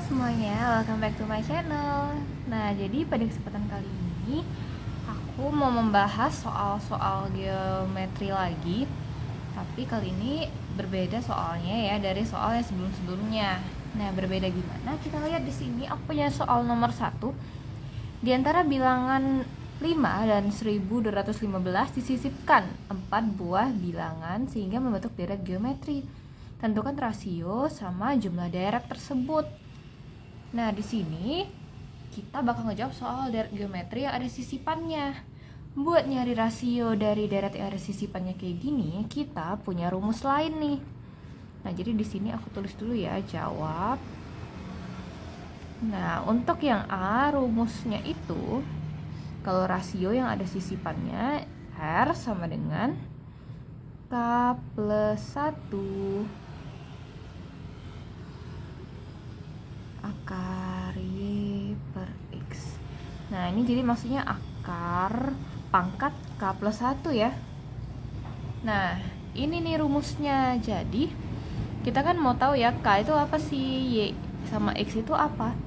semuanya, welcome back to my channel. Nah, jadi pada kesempatan kali ini aku mau membahas soal-soal geometri lagi. Tapi kali ini berbeda soalnya ya dari soal yang sebelum-sebelumnya. Nah, berbeda gimana? Kita lihat di sini aku punya soal nomor 1. Di antara bilangan 5 dan 1215 disisipkan 4 buah bilangan sehingga membentuk deret geometri. Tentukan rasio sama jumlah deret tersebut. Nah, di sini kita bakal ngejawab soal deret geometri yang ada sisipannya. Buat nyari rasio dari deret yang ada sisipannya kayak gini, kita punya rumus lain nih. Nah, jadi di sini aku tulis dulu ya, jawab. Nah, untuk yang A, rumusnya itu kalau rasio yang ada sisipannya R sama dengan K plus 1 akar Y per X. Nah, ini jadi maksudnya akar pangkat K plus 1 ya. Nah, ini nih rumusnya. Jadi, kita kan mau tahu ya K itu apa sih, Y sama X itu apa.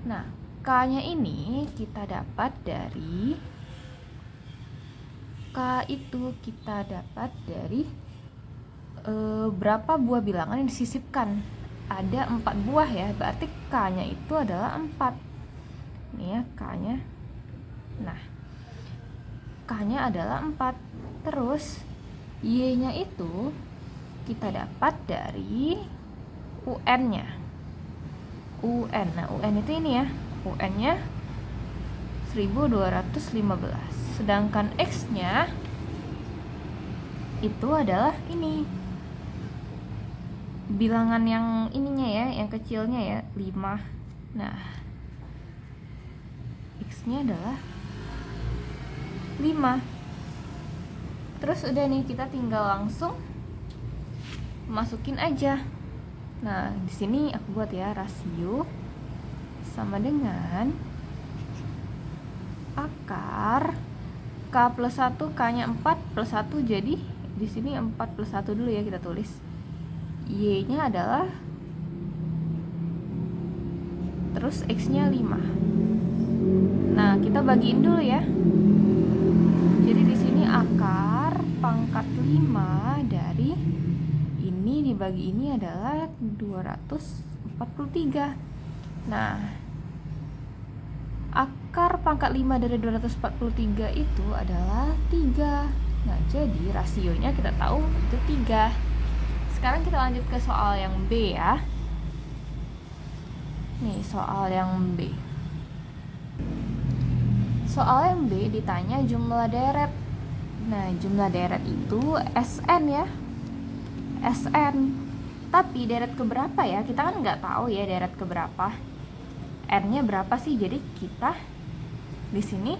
Nah, K-nya ini kita dapat dari K itu kita dapat dari berapa buah bilangan yang disisipkan. Ada 4 buah ya, berarti K-nya itu adalah 4. Nih ya, K-nya. Nah, K-nya adalah 4. Terus Y-nya itu kita dapat dari UN-nya. UN. Nah, UN itu ini ya. UN-nya 1215. Sedangkan X-nya itu adalah ini. Bilangan yang ininya ya, yang kecilnya ya, 5. Nah, X-nya adalah 5. Terus udah nih, kita tinggal langsung masukin aja. Nah, di sini aku buat ya, rasio sama dengan akar K plus 1, K-nya 4 plus 1, jadi di sini 4 plus 1 dulu ya kita tulis. Y-nya adalah, terus X-nya 5. Nah, kita bagiin dulu ya. Jadi di sini akar pangkat 5 dari ini dibagi ini adalah 243. Nah, akar pangkat 5 dari 243 itu adalah 3. Nah, jadi rasionya kita tahu itu 3. Sekarang kita lanjut ke soal yang B ya. Nih, soal yang B. Soal yang B ditanya jumlah deret. Nah, jumlah deret itu Sn ya. Sn. Tapi deret keberapa ya? Kita kan nggak tahu ya deret keberapa. N-nya berapa sih? Jadi kita di sini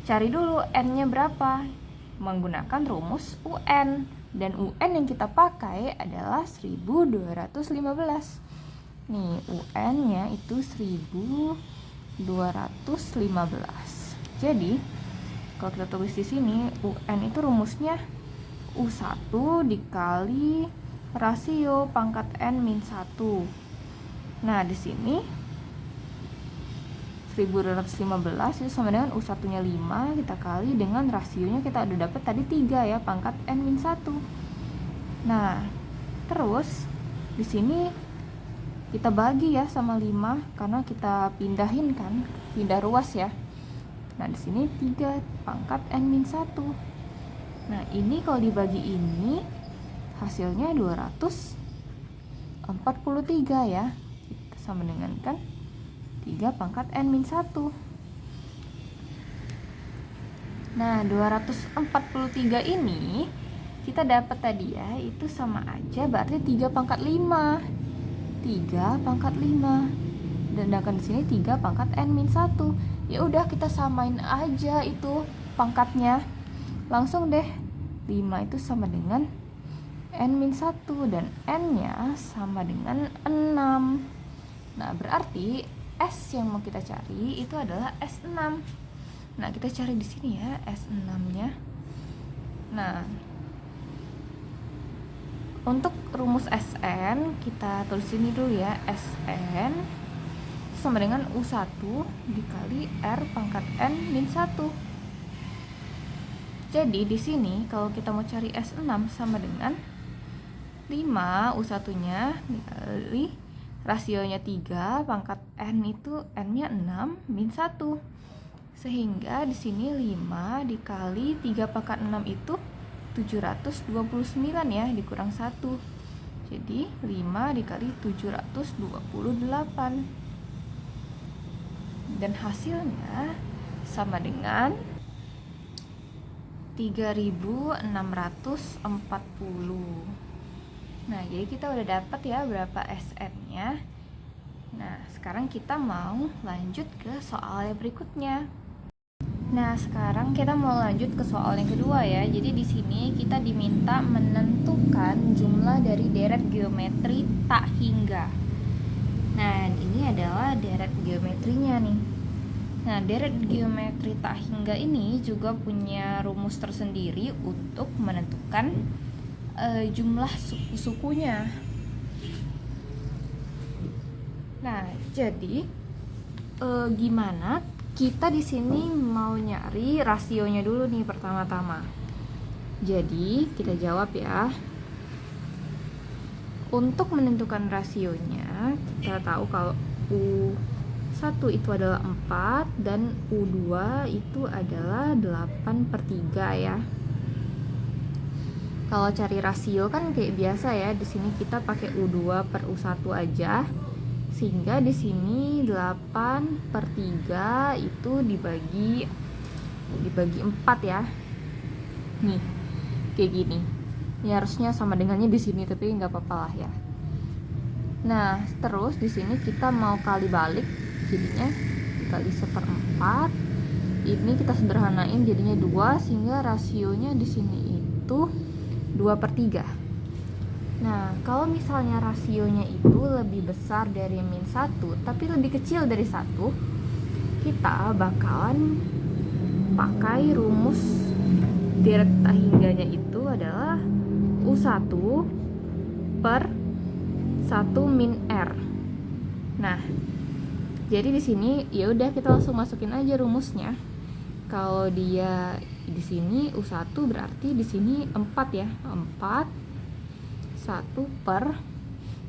cari dulu N-nya berapa menggunakan rumus UN. Dan UN yang kita pakai adalah 1215. Nih, UN-nya itu 1215. Jadi, kalau kita tulis di sini, UN itu rumusnya U1 dikali rasio pangkat N-1. Nah, di sini 1215 itu sama dengan U1-nya 5, kita kali dengan rasionya kita udah dapat tadi 3 ya, pangkat N-1. Nah, terus di sini kita bagi ya sama 5 karena kita pindahin kan, pindah ruas ya. Nah, di sini 3 pangkat N-1. Nah, ini kalau dibagi ini hasilnya 243 ya. Kita sama dengan kan 3 pangkat N-1. Nah, 243 ini kita dapat tadi ya, itu sama aja berarti 3 pangkat 5. 3 pangkat 5. Dan sedangkan di sini 3 pangkat N-1. Ya udah, kita samain aja itu pangkatnya. Langsung deh. 5 itu sama dengan N-1 dan N-nya sama dengan 6. Nah, berarti S yang mau kita cari itu adalah S6. Nah, kita cari di sini ya S6-nya. Nah, untuk rumus Sn kita tulis ini dulu ya, Sn sama dengan U1 dikali R pangkat N min 1. Jadi di sini kalau kita mau cari S6 sama dengan 5 U1-nya dikali rasionya 3 pangkat N itu N-nya 6 min 1. Sehingga di sini 5 dikali 3 pangkat 6 itu 729 ya, dikurang 1. Jadi 5 dikali 728. Dan hasilnya sama dengan 3640. Nah, jadi kita udah dapat ya berapa SN-nya. Nah, sekarang kita mau lanjut ke soal yang berikutnya. Nah, sekarang kita mau lanjut ke soal yang kedua ya. Jadi di sini kita diminta menentukan jumlah dari deret geometri tak hingga. Nah, ini adalah deret geometrinya nih. Nah, deret geometri tak hingga ini juga punya rumus tersendiri untuk menentukan jumlah suku-sukunya. Nah, jadi gimana? Kita di sini mau nyari rasionya dulu nih pertama-tama. Jadi kita jawab ya. Untuk menentukan rasionya, kita tahu kalau U1 itu adalah 4 dan U2 itu adalah 8/3 ya. Kalau cari rasio kan kayak biasa ya, di sini kita pakai U2 per U1 aja. Sehingga di sini 8/3 itu dibagi 4 ya. Nih, kayak gini. Ya harusnya sama dengannya di sini, tapi nggak apa-apa lah ya. Nah, terus di sini kita mau kali balik, jadinya dikali 1/4. Ini kita sederhanain jadinya 2, sehingga rasionya di sini itu 2/3. Nah, kalau misalnya rasionya itu lebih besar dari min 1 tapi lebih kecil dari 1, kita bakalan pakai rumus deret tak hingganya itu adalah U1 per 1 min R. Nah, jadi di sini ya udah kita langsung masukin aja rumusnya. Kalau dia di sini U1 berarti di sini 4 ya. 4 1 per,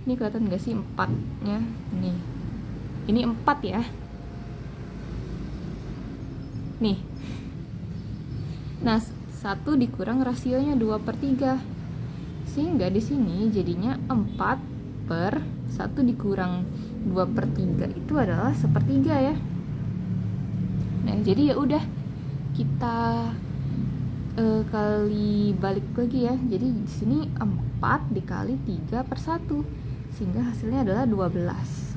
ini kelihatan gak sih 4-nya? Nih, ini 4 ya. Nih. Nah, 1 dikurang rasionya 2/3. Sehingga di sini jadinya 4 per 1 dikurang 2/3 itu adalah 1/3 ya. Nah, jadi ya udah kita kali balik lagi ya. Jadi di sini 4 dikali 3/1 sehingga hasilnya adalah 12.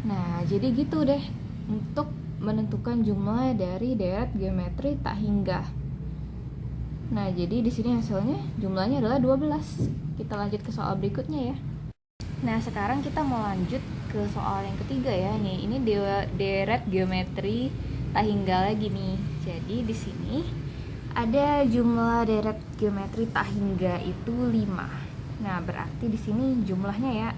Nah, jadi gitu deh untuk menentukan jumlah dari deret geometri tak hingga. Nah, jadi di sini hasilnya jumlahnya adalah 12. Kita lanjut ke soal berikutnya ya. Nah, sekarang kita mau lanjut ke soal yang ketiga ya. Nih, ini deret geometri tak hingga lagi nih. Jadi di sini ada jumlah deret geometri tak hingga itu 5. Nah, berarti di sini jumlahnya ya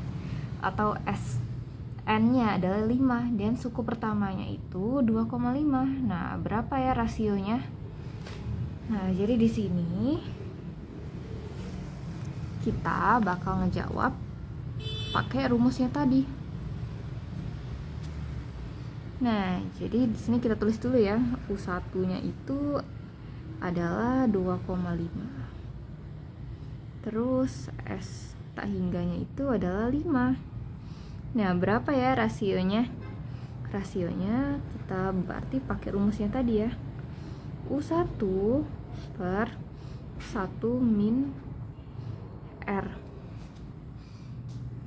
atau SN-nya adalah 5 dan suku pertamanya itu 2,5. Nah, berapa ya rasionya? Nah, jadi di sini kita bakal ngejawab pakai rumusnya tadi. Nah, jadi di sini kita tulis dulu ya. U1-nya itu adalah 2,5. Terus S tak hingganya itu adalah 5. Nah, berapa ya rasionya? Rasionya kita berarti pakai rumusnya tadi ya. U1 per 1 min R.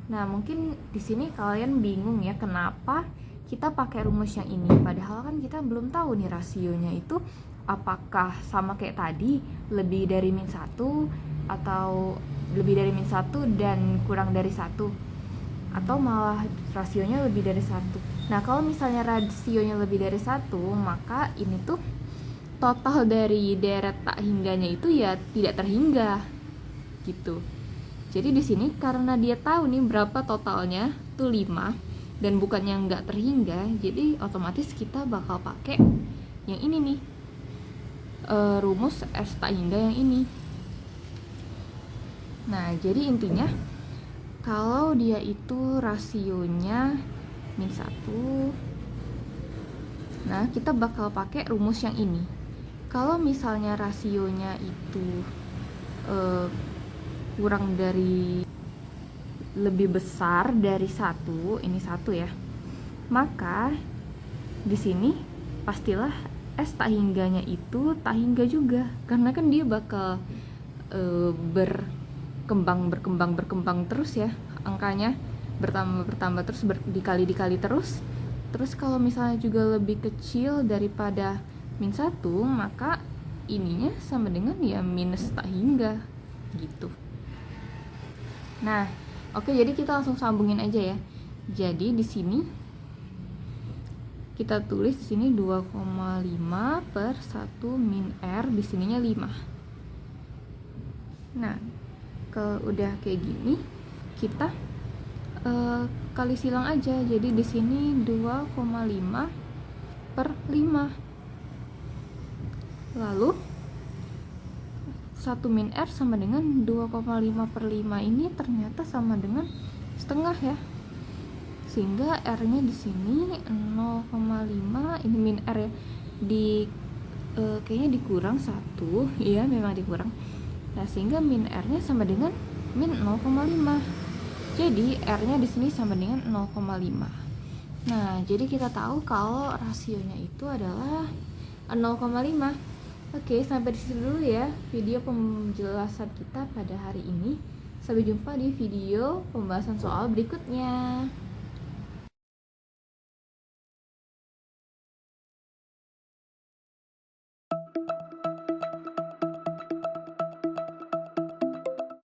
Nah, mungkin di sini kalian bingung ya kenapa kita pakai rumus yang ini, padahal kan kita belum tahu nih rasionya itu apakah sama kayak tadi lebih dari min 1 atau lebih dari min 1 dan kurang dari 1 atau malah rasionya lebih dari 1. Nah, kalau misalnya rasionya lebih dari 1, maka ini tuh total dari deret tak hingganya itu ya tidak terhingga gitu. Jadi di sini karena dia tahu nih berapa totalnya tuh 5, dan bukannya nggak terhingga, jadi otomatis kita bakal pakai yang ini nih, rumus S tak hingga yang ini. Nah, jadi intinya kalau dia itu rasionya min 1, nah kita bakal pakai rumus yang ini. Kalau misalnya rasionya itu kurang dari, lebih besar dari 1, ini 1 ya, maka di sini pastilah S tak hingganya itu tak hingga juga, karena kan dia bakal berkembang terus ya, angkanya bertambah terus, dikali terus. Terus kalau misalnya juga lebih kecil daripada min 1, maka ininya sama dengan ya minus tak hingga gitu. Nah, oke, jadi kita langsung sambungin aja ya. Jadi di sini kita tulis di sini 2,5 per 1 min R, di sininya 5. Nah, kalau udah kayak gini, kita kali silang aja. Jadi di sini 2,5 per 5. Lalu 1 min R sama dengan 2,5 per 5, ini ternyata sama dengan setengah ya. Sehingga R-nya di sini 0,5, ini min R ya. Kayaknya dikurang 1, iya memang dikurang. Nah, sehingga min R-nya sama dengan min 0,5. Jadi R-nya di sini sama dengan 0,5. Nah, jadi kita tahu kalau rasionya itu adalah 0,5. Oke, sampai di situ dulu ya video penjelasan kita pada hari ini. Sampai jumpa di video pembahasan soal berikutnya.